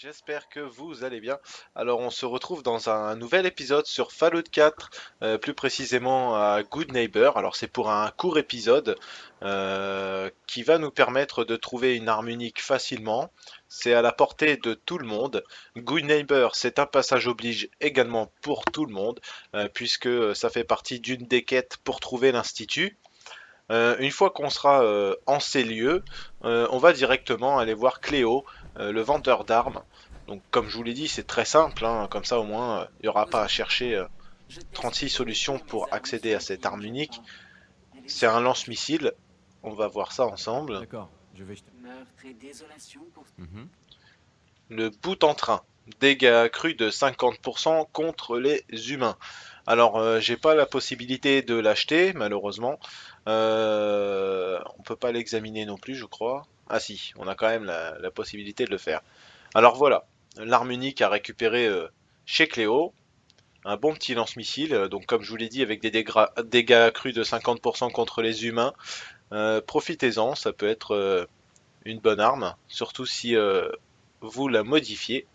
J'espère que vous allez bien. Alors on se retrouve dans un nouvel épisode sur Fallout 4, plus précisément à Good Neighbor. Alors c'est pour un court épisode qui va nous permettre de trouver une arme unique facilement. C'est à la portée de tout le monde. Good Neighbor, c'est un passage oblige également pour tout le monde, puisque ça fait partie d'une des quêtes pour trouver l'Institut. Une fois qu'on sera en ces lieux, on va directement aller voir Cléo, le vendeur d'armes. Donc comme je vous l'ai dit, c'est très simple, hein, comme ça au moins il n'y aura pas à chercher 36 solutions pour accéder à cette arme unique. C'est un lance-missile, on va voir ça ensemble. D'accord, je vais. Meurtre et désolation pour... Mhm. Le bout en train, dégâts accrus de 50% contre les humains. Alors j'ai pas la possibilité de l'acheter malheureusement. On peut pas l'examiner non plus je crois. Ah si, on a quand même la possibilité de le faire. Alors voilà, l'arme unique à récupérer chez Cléo. Un bon petit lance-missile, donc comme je vous l'ai dit avec des dégâts accrus de 50% contre les humains. Profitez-en, ça peut être une bonne arme, surtout si vous la modifiez.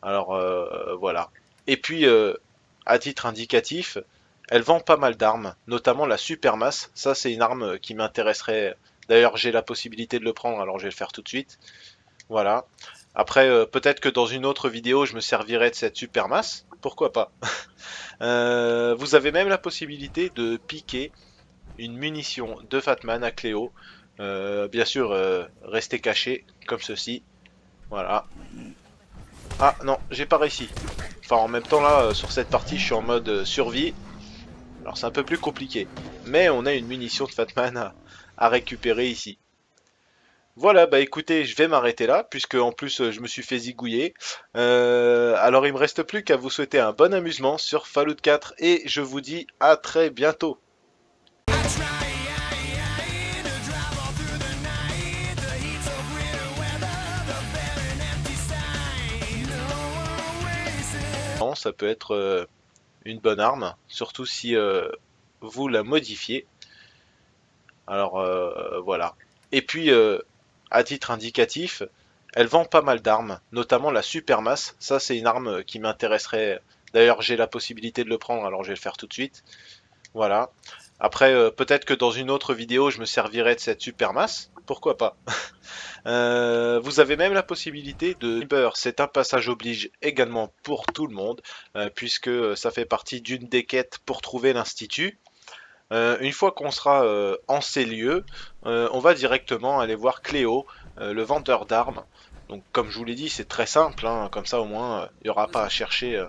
Alors voilà. Et puis à titre indicatif, elle vend pas mal d'armes, notamment la Supermasse. Ça c'est une arme qui m'intéresserait. D'ailleurs j'ai la possibilité de le prendre, alors je vais le faire tout de suite. Voilà. Après peut-être que dans une autre vidéo je me servirai de cette Supermasse. Pourquoi pas. Vous avez même la possibilité de piquer une munition de Fatman à Cléo. Bien sûr, restez caché comme ceci. Voilà. Ah non, j'ai pas réussi. Enfin, en même temps, là, sur cette partie, je suis en mode survie. Alors, c'est un peu plus compliqué. Mais on a une munition de Fatman à récupérer ici. Voilà, bah écoutez, je vais m'arrêter là, puisque en plus je me suis fait zigouiller. Alors il me reste plus qu'à vous souhaiter un bon amusement sur Fallout 4 et je vous dis à très bientôt. Ça peut être une bonne arme, surtout si vous la modifiez. Alors voilà. Et puis à titre indicatif, elle vend pas mal d'armes, notamment la Supermasse. Ça c'est une arme qui m'intéresserait. D'ailleurs j'ai la possibilité de le prendre, alors je vais le faire tout de suite. Voilà. Après peut-être que dans une autre vidéo je me servirai de cette Supermasse. Pourquoi pas. Vous avez même la possibilité de... C'est un passage oblige également pour tout le monde, puisque ça fait partie d'une des quêtes pour trouver l'Institut. Une fois qu'on sera en ces lieux, on va directement aller voir Cléo, le vendeur d'armes. Donc comme je vous l'ai dit, c'est très simple, hein, comme ça au moins il n'y aura pas à chercher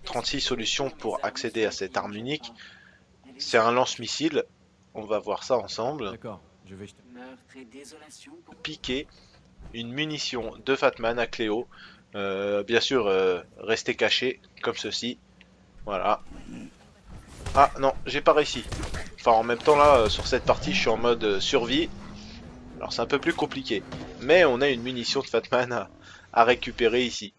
36 solutions pour accéder à cette arme unique. C'est un lance-missile, on va voir ça ensemble. D'accord, je vais. Meurtre et désolation pour... Piquer une munition de Fatman à Cléo. Bien sûr, restez caché comme ceci. Voilà. Ah non, j'ai pas réussi. Enfin, en même temps, là, sur cette partie, je suis en mode survie. Alors, c'est un peu plus compliqué. Mais on a une munition de Fatman à récupérer ici.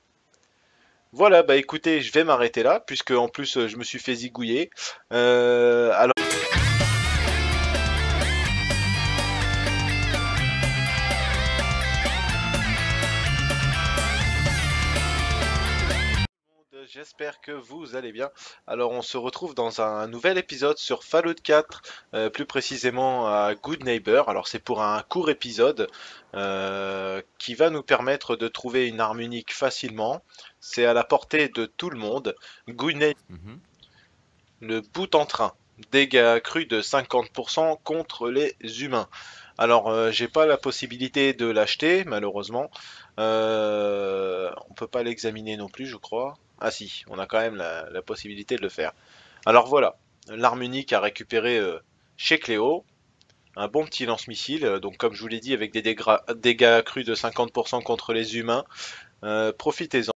Voilà, bah écoutez, je vais m'arrêter là, puisque en plus, je me suis fait zigouiller. Alors... J'espère que vous allez bien. Alors on se retrouve dans un nouvel épisode sur Fallout 4, plus précisément à Good Neighbor. Alors c'est pour un court épisode qui va nous permettre de trouver une arme unique facilement. C'est à la portée de tout le monde. Good Neighbor, Mhm. le bout en train. Dégâts accrus de 50% contre les humains. Alors j'ai pas la possibilité de l'acheter malheureusement. On peut pas l'examiner non plus je crois. Ah si, on a quand même la possibilité de le faire. Alors voilà, l'arme unique à récupérer chez Cléo. Un bon petit lance-missile, donc comme je vous l'ai dit avec des dégâts accrus de 50% contre les humains. Profitez-en.